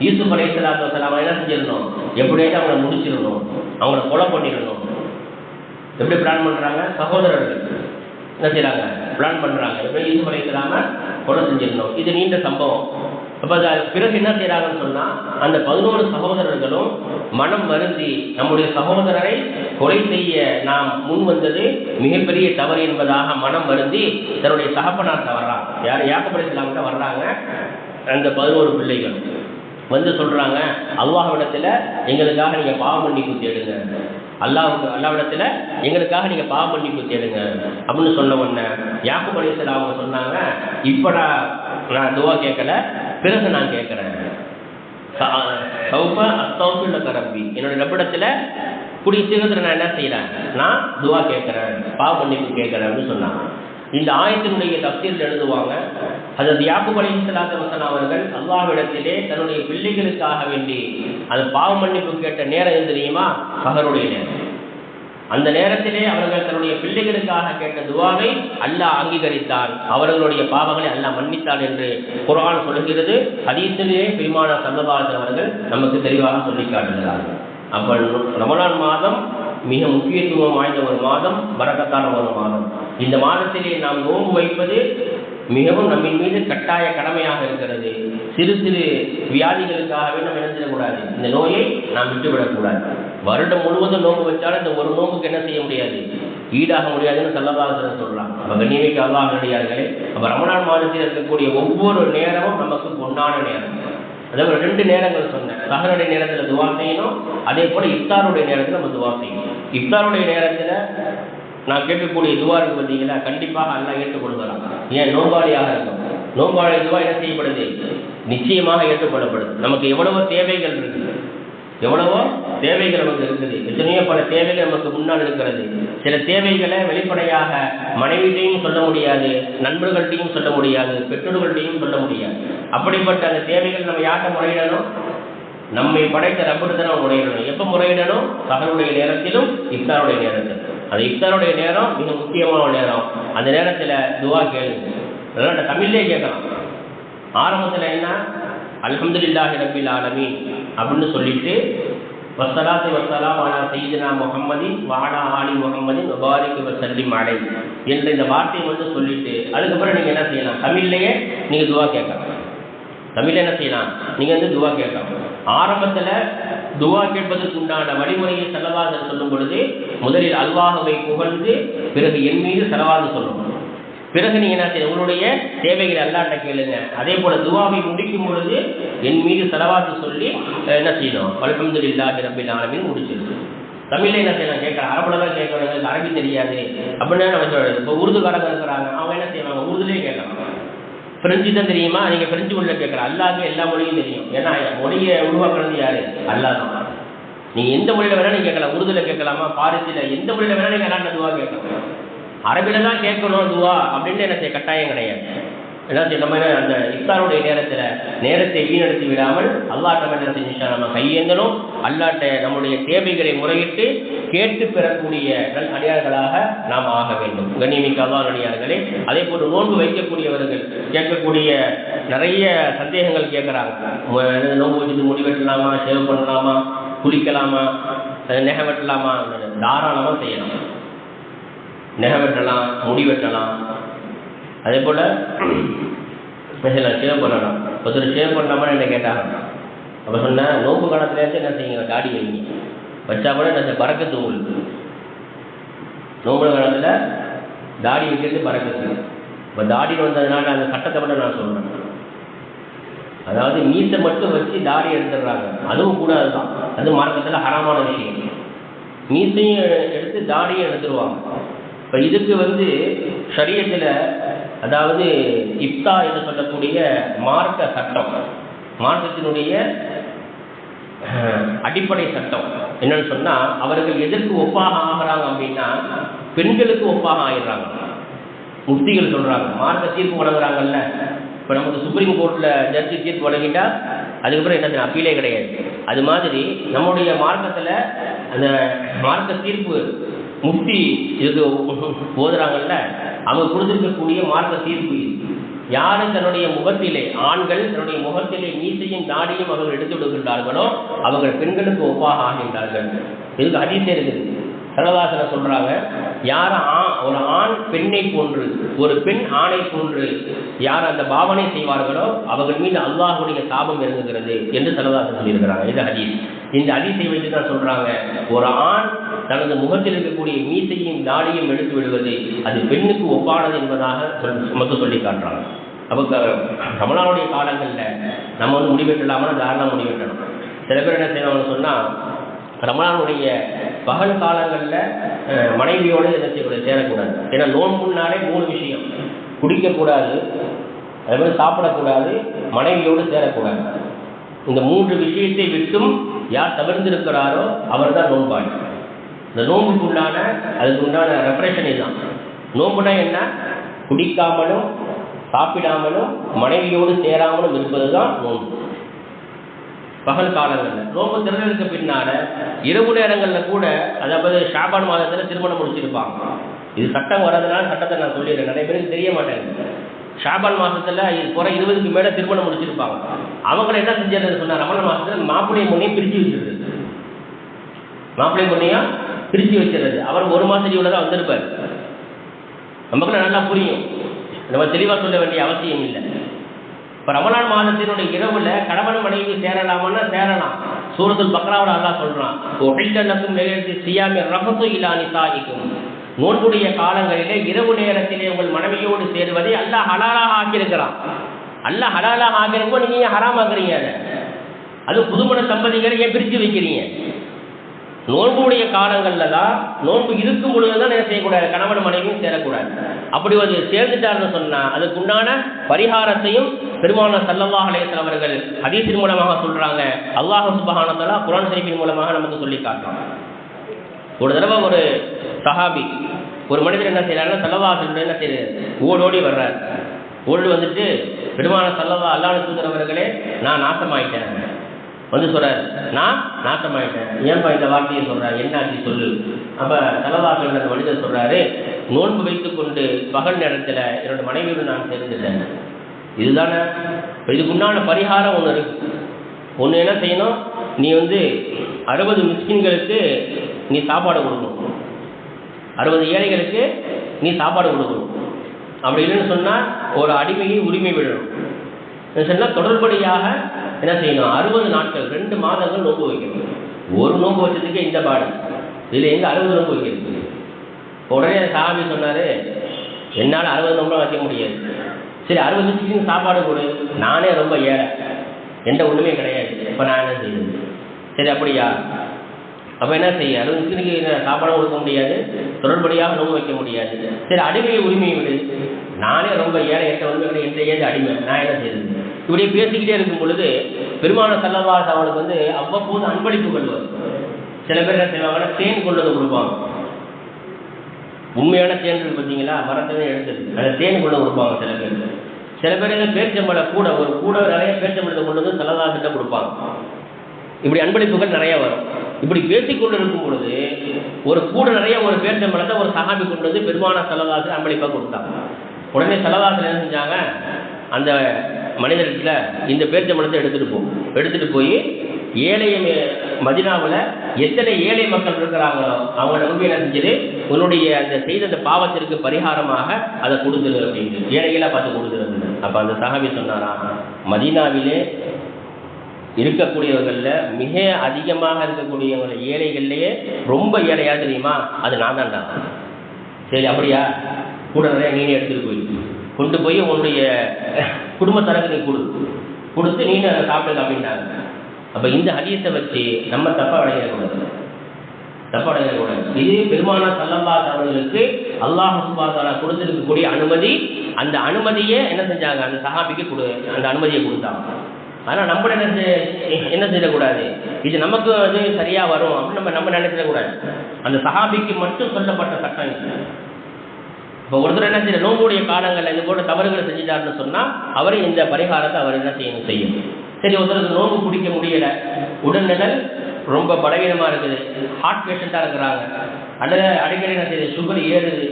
யூசுப் அலைஹிஸ்ஸலாத்து வஸலாம் என்ன செஞ்சிடணும், எப்படியாச்சும் அவங்கள முடிச்சிடணும், அவங்கள கொலை பண்ணிடணும். எப்படி பிளான் பண்ணுறாங்க? சகோதரர்கள் என்ன செய்கிறாங்க, பிளான் பண்ணுறாங்க, எப்படி யூசுப் அலைஹிஸ்ஸலாமை கொலை செஞ்சிடணும். இது நீண்ட சம்பவம். அப்போ பிறகு என்ன செய்கிறாங்கன்னு சொன்னால், அந்த 11 சகோதரர்களும் மனம் வருந்தி நம்முடைய சகோதரரை கொலை செய்ய நாம் முன் வந்தது மிகப்பெரிய தவறு என்பதாக மனம் வருந்தி தன்னுடைய தகப்பனார் வர்றாங்க. யார்? யாக்கூப் அலைஹிஸ்ஸலாம் வர்றாங்க. அந்த 11 பிள்ளைகள் சொல்கிறாங்க, அல்லாஹ்விடத்தில் எங்களுக்காக நீங்கள் பாவ மன்னிப்பு தேடுங்க, அல்லாஹ்விடத்தில் எங்களுக்காக நீங்கள் பாவ மன்னிப்பு தேடுங்க அப்படின்னு சொன்ன உடனே யாக்கூப் அலைஹிஸ்ஸலாம் அவங்க சொன்னாங்க, இப்போ நான் துவா கேட்கல, பிறகு நான் கேட்குறேன். சௌப அஸ்தௌஃபிரு லக ரப்பி, என்னுடைய ரப்பிடத்தில் கூடிய சீக்கிரத்தில் நான் என்ன செய்கிறேன், நான் துவா கேட்குறேன், பாவ மன்னிப்பு கேட்குறேன் அப்படின்னு சொன்னாங்க. இந்த ஆயத்தினுடைய தஃசீரில் எழுதுவாங்க, ஹஜ்ரத் யாக்கூப் அலைஹிஸ்ஸலாத்து வஸலாம் அவர்கள் அல்லாஹ்விடத்திலே தன்னுடைய பிள்ளைகளுக்காக வேண்டி அது பாவ மன்னிப்பு கேட்ட நேரம் எது தெரியுமா? சஹருடைய நேரம். அந்த நேரத்திலே அவர்கள் தன்னுடைய பிள்ளைகளுக்காக கேட்ட துவாவை அல்லாஹ் அங்கீகரித்தான், அவர்களுடைய பாவங்களை அல்லாஹ் மன்னித்தான் என்று குர்ஆன் சொல்கிறது. ஹதீஸிலே பெருமானார் ஸல்லல்லாஹு அலைஹி வஸல்லம் அவர்கள் நமக்கு தெளிவாக சொல்லி காட்டுகிறார்கள். அப்போ ரமலான் மாதம் மிக முக்கியத்துவம் வாய்ந்த ஒரு மாதம், பரக்கத்தான ஒரு மாதம். இந்த மாதத்திலே நாம் நோன்பு வைப்பது மிகவும் நம்மின் மீது கட்டாய கடமையாக இருக்கிறது. சிறு சிறு வியாதிகளுக்காகவே நம்ம நினைச்சிடக்கூடாது, இந்த நோயை நாம் விட்டுவிடக்கூடாது. வருடம் முழுவதும் நோன்பு வச்சாலும் இந்த ஒரு நோம்புக்கு என்ன செய்ய முடியாது, ஈடாக முடியாதுன்னு ஸல்லல்லாஹு அலைஹி வஸல்லம் சொல்றாங்க. அப்போ கண்ணியமிக்க அல்லாஹ் நல்லடியார்களே, அப்போ ரமலான் மாதத்தில் இருக்கக்கூடிய ஒவ்வொரு நேரமும் நமக்கு பொன்னான நேரம். அதாவது 2 நேரங்கள் சொன்னேன். சஹருடைய நேரத்தில் துவா செய்யணும், அதே போல் இஃப்தாருடைய நேரத்தில் நம்ம துவா செய்யணும். இஃப்தாருடைய நேரத்தில் நான் கேட்கக்கூடிய துவா இருக்கு பார்த்தீங்களா, கண்டிப்பாக அல்லாஹ் ஏற்றுக்கொள்கிறான். ஏன்? நோம்பாளியாக இருக்கும். நோம்பாளி துவா என்ன செய்யப்படுது? நிச்சயமாக ஏற்றுக்கொள்ளப்படுது. நமக்கு எவ்வளவோ தேவைகள் இருக்குது, எவ்வளவோ தேவைகள் நமக்கு இருக்குது, எத்தனையோ பல தேவைகள் நமக்கு முன்னால் இருக்கிறது. சில தேவைகளை வெளிப்படையாக மனைவிட்டையும் சொல்ல முடியாது, நண்பர்கள்ட்டையும் சொல்ல முடியாது, பெற்றோர்கள்ட்டையும் சொல்ல முடியாது. அப்படிப்பட்ட அந்த தேவைகள் நம்ம யார்கிட்ட முறையிடணும்? நம்மை படைத்த ரப்பிடத்தை நம்ம முறையிடணும். எப்போ முறையிடணும்? சஹருடைய நேரத்திலும் இஃப்தாருடைய நேரத்திலும். அந்த இஃப்தாருடைய நேரம் மிக முக்கியமான நேரம். அந்த நேரத்தில் துவா கேளுங்க. அதனால் தமிழ்லே கேட்கலாம். ஆரம்பத்தில் என்ன? அல்ஹம்துலில்லாஹி ரப்பில் ஆலமீன் அப்படின்னு சொல்லிட்டு வஸ்ஸலாத்து வஸ்ஸலாம் அலா சய்யிதினா முஹம்மதின் வ அலா ஆலி முஹம்மதின் வ பாரிக் வ ஸல்லிம் அலைஹி என்ற இந்த வார்த்தையை சொல்லிட்டு அதுக்கப்புறம் நீங்கள் என்ன செய்யலாம்? தமிழ்லேயே நீங்கள் துவா கேட்கலாம். தமிழில் என்ன செய்யலாம், நீங்கள் வந்து துவா கேட்கலாம். ஆரம்பத்தில் துவா கேட்பதற்கு உண்டான வழிமுறையை ஸல்லல்லாஹு சொல்லும் பொழுது முதலில் அல்லாஹ்வை புகழ்ந்து பிறகு என் மீது ஸலவாத் சொல்லணும். பிறகு நீங்கள் என்ன செய்ய உங்களுடைய தேவைகளை அல்லாஹ்ட்ட கேளுங்க. அதே போல் துவாவை முடிக்கும் பொழுது என் மீது ஸலவாத் சொல்லி என்ன செய்யணும், அல்ஹம்துலில்லாஹி ரப்பில் ஆலமீன் முடிச்சிடும். தமிழில் என்ன செய்யலாம் கேட்கலாம், அரபில் தான் கேட்கணும், எங்களுக்கு அரபி தெரியாது அப்படின்னா நம்ம சொல்கிறது. இப்போ உருதுக்காரங்க இருக்கிறாங்க, அவங்க என்ன செய்வாங்க, உருதுலேயே கேட்கலாம். பிரெஞ்சு தான் தெரியுமா, நீங்கள் பிரெஞ்சு மொழியில் கேட்கலாம். அல்லாஹ்க்கு எல்லா மொழியும் தெரியும், ஏன்னா மொழியை உருவாக்குறது யார், அல்லாஹ் தான். நீங்கள் எந்த மொழியில் வேணாலும் நீங்கள் கேட்கலாம், உருதுல கேட்கலாமா, பாரிசில் எந்த மொழியில் வேணாலும் நீங்கள் அல்லாஹ்ட்ட துவா கேட்கலாம். அரபியில் தான் கேட்கணும் துவா அப்படின்னு என்ன செய்ய கட்டாயம் கிடையாது. என்ன செய்ய நம்ம அந்த இஃப்தாருடைய நேரத்தை வீணடித்து விடாமல் அல்லாஹ்ட்ட என்ன செஞ்சா நம்ம கையேந்தணும். அல்லாஹ்ட்ட நம்முடைய தேவைகளை முறையிட்டு கேட்டு பெறக்கூடிய நல் அடியார்களாக நாம் ஆக வேண்டும். கண்ணியமிக்க அல்லாஹ் அடியார்களே, அதே போன்று நோன்பு வைக்கக்கூடியவர்கள் கேட்கக்கூடிய நிறைய சந்தேகங்கள் கேட்குறாங்க. நோன்பு வச்சுட்டு முடி வெட்டலாமா, சேவ் பண்ணலாமா, குளிக்கலாமா, நெகை வெட்டலாமா, தாராளமாக செய்யலாம். நெகை வெட்டலாம், முடி வெட்டலாம், அதே போல் சேவ் பண்ணலாம். ஒருத்தர் சேவ் பண்ணலாமா என்ன கேட்டாங்க. அப்போ சொன்னேன், நோம்பு காலத்துலேருந்து என்ன செய்யுங்க, தாடி வைங்க, வச்சா கூட என்ன பறக்கத்து உங்களுக்கு. நோம்பு காலத்தில் தாடி வைக்கிறது பறக்கத்து. இப்போ தாடி வந்ததுனால அந்த சட்டத்தை மட்டும் நான் சொல்கிறேன். அதாவது மீசை மட்டும் வச்சு தாடி எடுத்துடுறாங்க, அதுவும் கூட அதுதான், அது மார்க்கத்தில் ஹராமான விஷயம். மீசையும் எடுத்து தாடியும் எடுத்துருவாங்க. இப்போ இதுக்கு வந்து ஷரியத்தில் அதாவது இப்தா என்று சொல்லக்கூடிய மார்க்க சட்டம், மார்க்கத்தினுடைய அடிப்படை சட்டம் என்னன்னு சொன்னால், அவர்கள் எதற்கு ஒப்பாக ஆகிறாங்க அப்படின்னா பெண்களுக்கு ஒப்பாக ஆகிடுறாங்க. முஃப்திகள் சொல்கிறாங்க, மார்க்க தீர்ப்பு வழங்குறாங்கல்ல. இப்போ நமக்கு சுப்ரீம் கோர்ட்டில் ஜட்ஜி தீர்ப்பு வழங்கிட்டா அதுக்கப்புறம் என்ன அப்பீலே கிடையாது. அது மாதிரி நம்முடைய மார்க்கத்தில் அந்த மார்க்க தீர்ப்பு முஃப்தி இது ஓதுறாங்கல்ல, அவங்க கொடுத்துருக்கக்கூடிய மார்க்க தீர்ப்பு யாரு தன்னுடைய முகத்திலே, ஆண்கள் தன்னுடைய முகத்திலே மீசையும் தாடியும் அவர்கள் எடுத்து விடுகின்றார்களோ அவர்கள் பெண்களுக்கு ஒப்பாக ஆகின்றார்கள். இதுக்கு ஹதீஸே இருக்குது. ஸல்லல்லாஹு சொல்றாங்க, யார் ஒரு ஆண் பெண்ணை போன்று, ஒரு பெண் ஆணை போன்று யார் அந்த பாவனை செய்வார்களோ அவர்கள் மீது அல்லாஹ்வுடைய சாபம் இறங்குகிறது என்று ஸல்லல்லாஹு சொல்லியிருக்கிறாங்க. இது ஹதீஸ். இந்த ஹதீஸை வைத்து தான் சொல்றாங்க, ஒரு ஆண் தனது முகத்தில் இருக்கக்கூடிய மீசையும் தாடியும் எடுத்து விடுவது அது பெண்ணுக்கு ஒப்பானது என்பதாக நமக்கு சொல்லி காட்டுறாங்க. அப்போ ரமலானுடைய காலங்களில் நம்ம வந்து முடிவெட்டலாமா, தாராளமாக முடிவெட்டணும். சில பேர் என்ன செய்யணும்னு சொன்னால், ரமலானுடைய பகல் காலங்களில் மனைவியோடு என்ன செய்யக்கூடாது, சேரக்கூடாது. ஏன்னா நோன்புனாலே 3 விஷயம், குடிக்கக்கூடாது, அதே மாதிரி சாப்பிடக்கூடாது, மனைவியோடு சேரக்கூடாது. இந்த 3 விஷயத்தை விட்டும் யார் தவிர்த்திருக்கிறாரோ அவர் தான் நோன்பாளி. இந்த நோன்புக்கு உண்டான அதுக்கு உண்டான ரெப்ரேஷன் இதுதான். நோன்புனா என்ன, குடிக்காமலும் சாப்பிடாமலும் மனைவியோடு சேராமலும் இருப்பது தான் நோன்பு. பகல் காலங்களில் நோன்பு திறனதுக்கு பின்னால் இரவு நேரங்களில் கூட, அதாவது ஷாபான் மாதத்தில் திருமணம் முடிச்சிருப்பாங்க. இது சட்டம் வர்றதுனால சட்டத்தை நான் சொல்லிடுறேன், நிறைய பேருக்கு தெரிய மாட்டேங்குது. ஷாபான் மாதத்தில் இது போகிற 20க்கு மேலே திருமணம் முடிச்சிருப்பாங்க. அவங்களை என்ன செஞ்சிருந்தது சொன்னால், ரமலான் மாதத்தில் மாப்பிள்ளை பொண்ணையும் பிரித்து வச்சிருது. மாப்பிள்ளை பொண்ணையும் பிரித்து வச்சிருது. அவர் 1 மாதம் லீவில் தான் வந்திருப்பார். நமக்கு நல்லா புரியும், நம்ம தெளிவாக சொல்ல வேண்டிய அவசியம் இல்லை. இப்போ ரமலான் மாதத்தினுடைய இரவுல கணவன் மனைவி சேரலாமான்னா சேரலாம். சூரத்துல் பக்ராவில் அல்லாஹ் சொல்றான், ஒஹில்லக்கும் லைலத்தி சியாமி ரஃபத்து இலா நிசாஇக்கும். நோன்புடைய காலங்களிலே இரவு நேரத்திலே உங்கள் மனைவியோடு சேருவதை அல்லாஹ் ஹலாலாக ஆக்கியிருக்கிறான். அல்லாஹ் ஹலாலாக ஆக்கிறப்போ நீங்க ஏன் ஹராமாக்குறீங்க? அது புதுமண தம்பதிகளை ஏன் பிரித்து வைக்கிறீங்க? நோன்புடைய காலங்களில் தான், நோன்பு இருக்கும் பொழுது தான் என்ன செய்யக்கூடாது, கணவன் மனைவியும் சேரக்கூடாது. அப்படி ஒரு சேர்ந்துட்டார்னு சொன்னால் அதுக்குண்டான பரிகாரத்தையும் பெருமானார் ஸல்லல்லாஹு அலைஹி வஸல்லம் அவர்கள் ஹதீஸின் மூலமாக சொல்கிறாங்க. அல்லாஹ் சுப்ஹானஹு வ தஆலா குர்ஆன் ஷரீஃபின் மூலமாக நமக்கு சொல்லி காட்டுறாங்க. ஒரு தடவை ஒரு சஹாபி, ஒரு மனிதர் என்ன செய்யறாருன்னா, ஸல்லல்லாஹு அலைஹி வஸல்லம் என்ன செய்யறாரு, ஓடோடி வர்றார். ஓடி வந்துட்டு, பெருமானார் ஸல்லல்லாஹு அல்லாஹ்வுடைய தூதர் அவர்களே, நான் நாசமாயிட்டேன் வந்து சொல்கிறார், நான் நாசமாயிட்டேன், ஏன்பா இந்த வார்த்தையை சொல்கிறார், என்னாச்சு சொல்லு. அப்போ ஸல்லல்லாஹு அலைஹி மனிதர் சொல்கிறாரு, நோன்பு வைத்துக்கொண்டு பகல் நேரத்தில் என்னோட மனைவியோடு நான் சேர்ந்துட்டேன். இதுதானே இதுக்குண்டான பரிகாரம் ஒன்று இருக்குது. ஒன்று என்ன செய்யணும், நீ வந்து 60 மிஸ்கின்களுக்கு நீ சாப்பாடு கொடுக்கணும், 60 ஏழைகளுக்கு நீ சாப்பாடு கொடுக்கணும். அப்படி இல்லைன்னு சொன்னால் ஒரு அடிமையை உரிமை விடணும். சொன்னால் தொடர்படியாக என்ன செய்யணும், 60 நாட்கள் 2 மாதங்கள் நோன்பு வைக்கணும். ஒரு நோன்பு வச்சதுக்கு இந்த பாடு, இதில் எங்கே 60 நோன்பு வைக்கிறது? உடனே சாமி சொன்னார், என்னால் 60 நோம்புலாம் வைக்க முடியாது. சரி 60 நிமிஷத்துக்கு சாப்பாடு கொடு, நானே ரொம்ப ஏழை, எந்த ஒன்றுமே கிடையாது, இப்போ நான் என்ன செய்யுது? சரி அப்படியா, அப்போ என்ன செய்ய, 60 நிமிஷத்துக்கு சாப்பாடும் கொடுக்க முடியாது, தொடர்படியாக நோம்பு வைக்க முடியாது. சரி அடிமை உரிமையை விடு, நானே ரொம்ப ஏழை, எந்த ஒன்றுமே எந்த ஏது அடிமை, நான் என்ன செய்யுது? இப்படியே பேசிக்கிட்டே இருக்கும் பொழுது பெருமான ஸல்லல்லாஹு அலைஹி அவனுக்கு வந்து அவ்வப்போது அன்பளிப்புகள் வரும். சில பேர் என்ன செய்வாங்கன்னா தேன் கொண்டு வந்து கொடுப்பாங்க. உண்மையான தேன் இருக்கு பார்த்தீங்களா, மரத்தவே எடுத்தது, அந்த தேன் கொண்டு கொடுப்பாங்க. சில பேர் பேரிச்சம்பழம் கூட ஒரு கூட நிறைய பேரிச்சம்பழத்தை கொண்டு வந்து ஸல்லல்லாஹு அலைஹி வஸல்லம் கொடுப்பாங்க. இப்படி அன்பளிப்புகள் நிறைய வரும். இப்படி பேசிக்கொண்டு இருக்கும் பொழுது ஒரு கூட நிறைய ஒரு பேரிச்சம்பழத்தை ஒரு சஹாபி கொண்டு வந்து பெருமான ஸல்லல்லாஹு அலைஹி அன்பளிப்பாக கொடுத்தாங்க. உடனே ஸல்லல்லாஹு அலைஹி என்ன செஞ்சாங்க, அந்த மனிதர்கிட்ட இந்த பேரிச்சம்பழத்தை எடுத்துகிட்டு போய் ஏழை மதினாவில் எத்தனை ஏழை மக்கள் இருக்கிறாங்களோ அவங்கள நம்பி என்ன செஞ்சது, உன்னுடைய அந்த செய்த அந்த பாவத்திற்கு பரிகாரமாக அதை கொடுத்துரு அப்படின்னு ஏழைகளாக பார்த்து கொடுத்துருது. அப்போ அந்த சஹாபி சொன்னாரா, மதீனாவிலே இருக்கக்கூடியவர்களில் மிக அதிகமாக இருக்கக்கூடியவங்க ஏழைகள்லேயே ரொம்ப ஏழையாக தெரியுமா, அது நான் தான்டா. சரி அப்படியா, கூட நிறைய நீனே எடுத்துகிட்டு கொண்டு போய் உன்னுடைய குடும்பத்தரக்கு நீ கொடுத்து நீனு சாப்பிடுங்க அப்படின்னாங்க. அப்போ இந்த ஹதீஸை வச்சு நம்ம தப்பாக அடையக்கூடாது. இது பெருமானார் ஸல்லல்லாஹு அலைஹி அவர்களுக்கு அல்லாஹ் சுப்ஹானஹு வ தஆலா கொடுத்திருக்கக்கூடிய அனுமதி. அந்த அனுமதியை என்ன செஞ்சாங்க, அந்த சஹாபிக்கு அந்த அனுமதியை கொடுத்தாங்க. ஆனால் நம்ம என்ன செய்யக்கூடாது, இது நமக்கு அது சரியாக வரும் அப்படின்னு நம்ம நினைச்சிடக்கூடாது. அந்த சஹாபிக்கு மட்டும் சொல்லப்பட்ட சட்டம் இது. இப்போ ஒருத்தர் என்ன செய்ய, நோம்புடைய காலங்களில் இது போன்ற தவறுகளை செஞ்சுட்டாருன்னு சொன்னால் அவரை இந்த பரிகாரத்தை அவர் என்ன செய்யும். சரி ஒருத்தருக்கு நோம்பு பிடிக்க முடியலை, உடல்நிலை ரொம்ப பலவீனமாக இருக்குது, ஹார்ட் பேஷண்ட்டாக இருக்கிறாங்க, அல்லது அடிக்கடி என்ன செய்யுது சுகர் ஏறுது.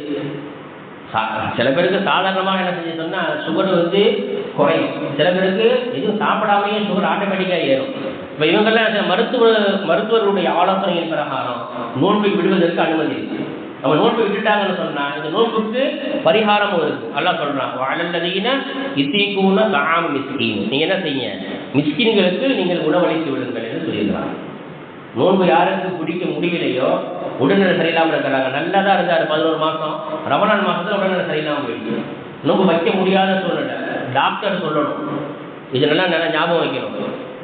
சில பேருக்கு சாதாரணமாக என்ன செஞ்சு சொன்னால் சுகர் வந்து குறையும், சில பேருக்கு எதுவும் சாப்பிடாமையே சுகர் ஆட்டோமேட்டிக்காக ஏறும். இப்போ இவங்கெல்லாம் மருத்துவர்களுடைய ஆலோசனையின் பிரகாரம் நோன்பை விடுவதற்கு அனுமதி இருக்குது. நம்ம நோன்பை விட்டுட்டாங்கன்னு சொன்னால் இந்த நோன்புக்கு பரிகாரமும் இருக்குது. அல்லாஹ் சொல்கிறான், வஅலல்லதீன யுதீகூன தஆம மிஸ்கீன், நீங்கள் என்ன செய்யுங்க, மிஸ்கின்களுக்கு நீங்கள் உணவளித்து விடுங்கள் என்று சொல்லியிருக்கிறாங்க. நோன்பு யாருக்கு பிடிக்க முடியலையோ, உடல்நிலை சரியில்லாமல் இருக்கிறாங்க, நல்லா தான் இருந்தார் 11 மாதம், ரமலான் மாதத்தில் உடல்நிலை சரியில்லாமல் போயிடுச்சு, நோன்பு வைக்க முடியாத சூழ்நிலை, டாக்டர் சொல்லணும், இதெல்லாம் நல்லா ஞாபகம் வைக்கணும்.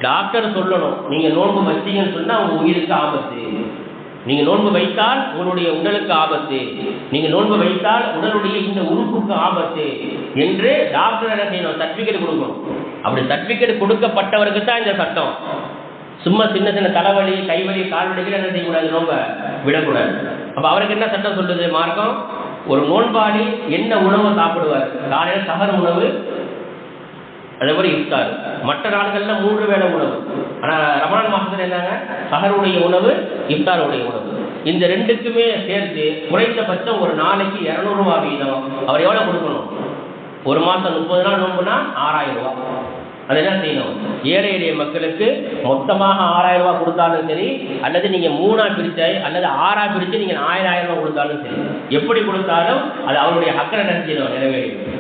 டாக்டர் சொல்லணும், நீங்கள் நோன்பு வச்சீங்கன்னு சொன்னால் உங்கள் உயிருக்கு ஆபத்து, நீங்கள் நோன்பு வைத்தால் உங்களுடைய உடலுக்கு ஆபத்து, நீங்கள் நோன்பு வைத்தால் உடலுடைய இந்த உறுப்புக்கு ஆபத்து என்று டாக்டர் என்ன செய்யணும், சர்டிஃபிகேட் கொடுக்கணும். அப்படி சர்டிஃபிகேட் கொடுக்கப்பட்டவருக்கு தான் இந்த சட்டம். சும்மா சின்ன சின்ன தலைவலி, கைவலி, கால்வலிகள் என்ன செய்யக்கூடாது, நோன்பை விடக்கூடாது. அப்போ அவருக்கு என்ன சட்டம் சொல்லுது மார்க்கம், ஒரு நோன்பாளி என்ன உணவு சாப்பிடுவார், காலையில் சஹர் உணவு, அதே மாதிரி இஃப்தார், மற்ற நாடுகளில் 3 வேளை உணவு. ஆனால் ரமலான் மாதத்தில் என்னங்க, சஹருடைய உணவு, இஃப்தாருடைய உணவு, இந்த 2க்குமே சேர்த்து குறைந்தபட்சம் ஒரு நாளைக்கு 200 ரூபா வீதம் அவர் எவ்வளோ கொடுக்கணும், ஒரு மாதம் 30 நாள் நோம்புனா 6000 ரூபா. அது என்ன செய்யணும், ஏழை எளிய மக்களுக்கு மொத்தமாக 6000 ரூபா கொடுத்தாலும் சரி, அல்லது நீங்கள் 3ஆக பிரித்து அல்லது 6ஆக பிரித்து நீங்கள் 1000 ரூபா கொடுத்தாலும் சரி, எப்படி கொடுத்தாலும் அது அவருடைய ஹக்கை என்ன செய்யணும், நிறைவேறும்.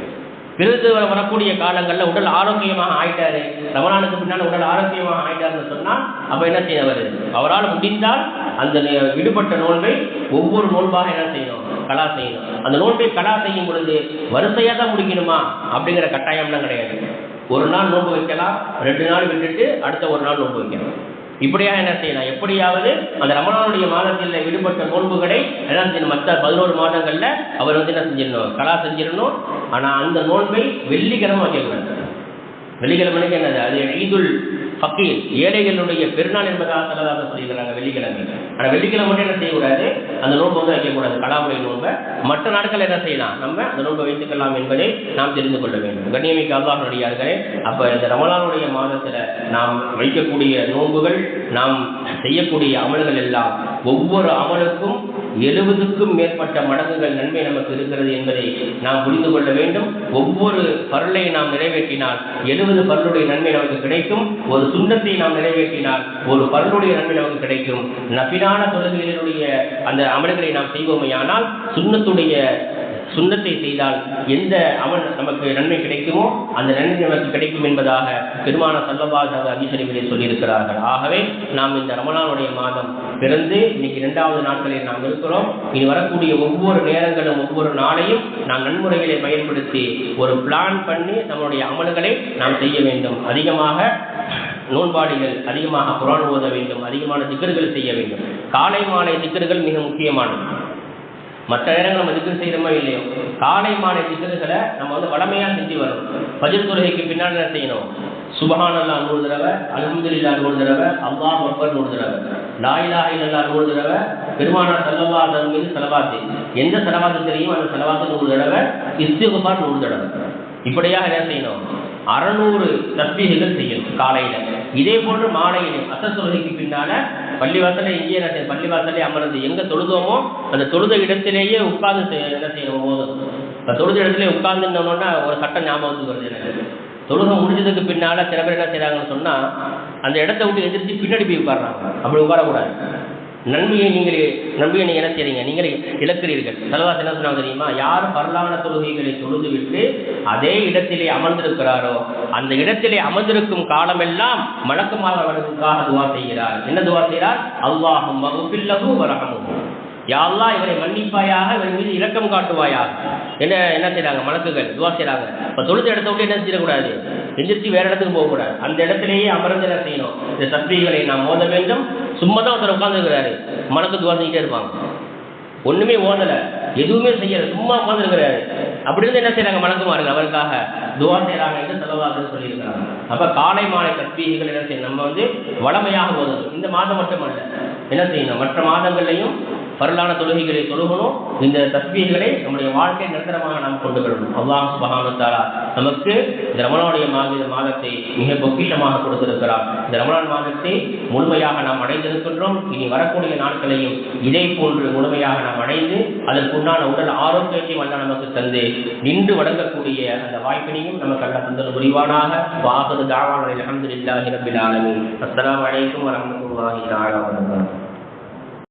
விருது வரக்கூடிய காலங்களில் உடல் ஆரோக்கியமாக ஆயிட்டாரு, ரமலானுக்கு பின்னால் உடல் ஆரோக்கியமாக ஆயிட்டாருன்னு சொன்னால் அப்போ என்ன செய்யவர், அவரால் முடிந்தால் அந்த விடுபட்ட நோன்பை ஒவ்வொரு நோன்பாக என்ன செய்யணும், கலா செய்யணும். அந்த நோன்பை கலா செய்யும் பொழுது வரிசையாக தான் முடிக்கணுமா அப்படிங்கிற கட்டாயம்லாம் கிடையாது. ஒரு நாள் நோன்பு வைக்கலாம், 2 நாள் விட்டுட்டு அடுத்த ஒரு நாள் நோன்பு வைக்கலாம். இப்படியாக என்ன செய்யலாம், எப்படியாவது அந்த ரமலானுடைய மாதத்தில் விடுபட்ட நோன்புகளை என்ன செய்யணும், மற்ற 11 மாதங்களில் அவர் வந்து என்ன செஞ்சிடணும், கலா செஞ்சிடணும். ஆனால் அந்த நோன்பை வெள்ளிக்கிழமை வைக்கக்கூடாது. வெள்ளிக்கிழமைக்கு என்னது, அது ஈதுல் ஃபக்கீர், ஏழைகளுடைய பெருநாள் என்பதாக சிலதாக சொல்லியிருக்கிறாங்க வெள்ளிக்கிழமை. ஆனால் வெள்ளிக்கிழமை மட்டும் என்ன செய்யக்கூடாது, அந்த நோன்பு வந்து வைக்கக்கூடாது, கலாமுறை நோன்பை. மற்ற நாட்கள் என்ன செய்யலாம், நம்ம அந்த நோன்பை வைத்துக்கலாம் என்பதை நாம் தெரிந்து கொள்ள வேண்டும். கண்ணியமிக்க அல்லாஹ்வுடையார்களே, அப்போ இந்த ரமலானுடைய மாதத்தில் நாம் வைக்கக்கூடிய நோன்புகள், நாம் செய்யக்கூடிய அமல்கள் எல்லாம் ஒவ்வொரு அமலுக்கும் 70க்கும் மேற்பட்ட மடங்குகள் நன்மை நமக்கு இருக்கிறது என்பதை நாம் புரிந்து கொள்ள வேண்டும். ஒவ்வொரு பர்லை நாம் நிறைவேற்றினால் 70 பர்லுடைய நன்மை நமக்கு கிடைக்கும். ஒரு சுண்ணத்தை நாம் நிறைவேற்றினால் ஒரு பர்லுடைய நன்மை நமக்கு கிடைக்கும். நஃபிலான தொழுகைகளுடைய அந்த அமல்களை நாம் செய்வோமையானால் சுன்னத்தை செய்தால் எந்த அமல் நமக்கு நன்மை கிடைக்குமோ அந்த நன்மை நமக்கு கிடைக்கும் என்பதாக பெருமான ஸல்லல்லாஹு அலைஹி வஸல்லம் சொல்லியிருக்கிறார்கள். ஆகவே நாம் இந்த ரமலானுடைய மாதம் பிறந்து இன்னைக்கு 2வது நாட்களில் நாம் இருக்கிறோம். இனி வரக்கூடிய ஒவ்வொரு நேரங்களும் ஒவ்வொரு நாளையும் நாம் நன்முறைகளை பயன்படுத்தி ஒரு பிளான் பண்ணி நம்முடைய அமல்களை நாம் செய்ய வேண்டும். அதிகமாக நோன்பாடிகள், அதிகமாக குர்ஆன் ஓத வேண்டும், அதிகமான திக்ர்கள் செய்ய வேண்டும். காலை மாலை திக்ர்கள் மிக முக்கியமானது. மற்ற நேரங்கள் நம்ம திக்ர் செய்கிறோமோ இல்லையோ, காலை மாலை திக்ர்களை நம்ம வளமையாக செஞ்சு வரணும். ஃபஜ்ர் தொழுகைக்கு பின்னால் என்ன செய்யணும்? சுப்ஹானல்லாஹ் 100 தடவை, அல்ஹம்துலில்லாஹ் 100 தடவை, அல்லாஹு அக்பர் 100 தடவை, லா இலாஹ இல்லல்லாஹ் 100 தடவை, பெருமானார் ஸல்லல்லாஹு அலைஹி வஸல்லம் மீது ஸலவாத், எந்த ஸலவாத் தெரியும் அந்த ஸலவாத் 100 தடவை, இஸ்திக்ஃபார் 100 தடவை. இப்படியாக என்ன செய்யணும்? 600 தஸ்பீஹ்கள் செய்யணும் காலையில். இதே போன்று மாலையிலும் அசர் தொழுகைக்கு பின்னால பள்ளிவாசலை இங்கே என்ன செய்யணும்? பள்ளிவாசலை அமர்ந்து எங்கே தொழுதோமோ அந்த தொழுத இடத்திலேயே உட்கார்ந்து என்ன செய்யணும்? போதும். இப்போ தொழுத இடத்துல உட்கார்ந்துன்னோன்னா ஒரு சட்டம் ஞாபகத்துக்கு வருது எனக்கு. தொழுகை முடிஞ்சதுக்கு பின்னால் சில பேர் என்ன செய்கிறாங்கன்னு சொன்னால் அந்த இடத்த விட்டு எதிர்த்து பின்னாடி போய் உட்கார்றாங்க. அப்படி உட்காரக்கூடாது. நன்மையை நீங்கள் என்ன செய்றீங்க? நீங்கள் இழக்கிறீர்கள். ஸல்லல்லாஹு என்ன சொன்னாங்க தெரியுமா? யார் பரலான தொழுகைகளை தொழுது விட்டு அதே இடத்திலே அமர்ந்திருக்கிறாரோ அந்த இடத்திலே அமர்ந்திருக்கும் காலமெல்லாம் மலக்குமார் அவர்களுக்காக துவா செய்கிறார். என்ன துவா செய்கிறார்? அல்லாஹும்ம ஃபிர் லஹு வர்ஹம்ஹு, யா அல்லாஹ் இவரை மன்னிப்பாயாக, இவர் மீது இரக்கம் காட்டுவாயாக. என்ன செய்கிறாங்க? மலக்குகள் துவா செய்கிறாங்க. இப்போ தொழுத இடத்த விட்டு என்ன செய்யக்கூடாது? எந்திரிச்சு வேற இடத்துக்கு போகக்கூடாது. அந்த இடத்திலேயே அமர்ந்து என்ன செய்யணும்? இந்த தஸ்பீஹ்களை நாம் ஓத வேண்டும். சும்மா தான் ஒருத்தர் உட்காந்துருக்கிறாரு, மலக்கு துவா செஞ்சுட்டே இருப்பாங்க. ஒன்றுமே ஓதலை, எதுவுமே செய்யலை, சும்மா உட்காந்துருக்கிறாரு. அப்படி இருந்து என்ன செய்கிறாங்க? மலக்குமார்கள் அவருக்காக துவா செய்கிறாங்க என்று ஸல்லல்லாஹு சொல்லியிருக்கிறாங்க. அப்போ காலை மாலை தஸ்பீஹ்கள் என்ன செய்யணும்? நம்ம வளமையாக ஓதணும். இந்த மாதம் மட்டுமல்ல, என்ன செய்யணும்? மற்ற மாதங்களையும் பரலான தொழுகைகளை தொழுகணும். இந்த தஸ்பீஹ்களை நம்முடைய வாழ்க்கை நிரந்தரமாக நாம் கொண்டு வரணும். அல்லாஹ் சுப்ஹானஹு வ தஆலா நமக்கு இந்த ரமலானுடைய மாதத்தை மிக பொக்கிஷமாக கொடுத்திருக்கிறார். இந்த ரமலான் மாதத்தை முழுமையாக நாம் அடைந்திருக்கின்றோம். இனி வரக்கூடிய நாட்களையும் இதே போன்று முழுமையாக நாம் அடைந்து அதற்குண்டான உடல் ஆரோக்கியத்தையும் அல்லாஹ் நமக்கு தந்து நின்று வழங்கக்கூடிய அந்த வாய்ப்பினையும் நமக்கு அல்லாஹ் தந்தல் புரிவானாக. வாஹிரு தஅவானா அல்ஹம்துலில்லாஹி ரப்பில் ஆலமீன். அஸ்ஸலாமு அலைக்கும் வரஹ்மத்துல்லாஹி தஆலா வபரகாத்துஹு.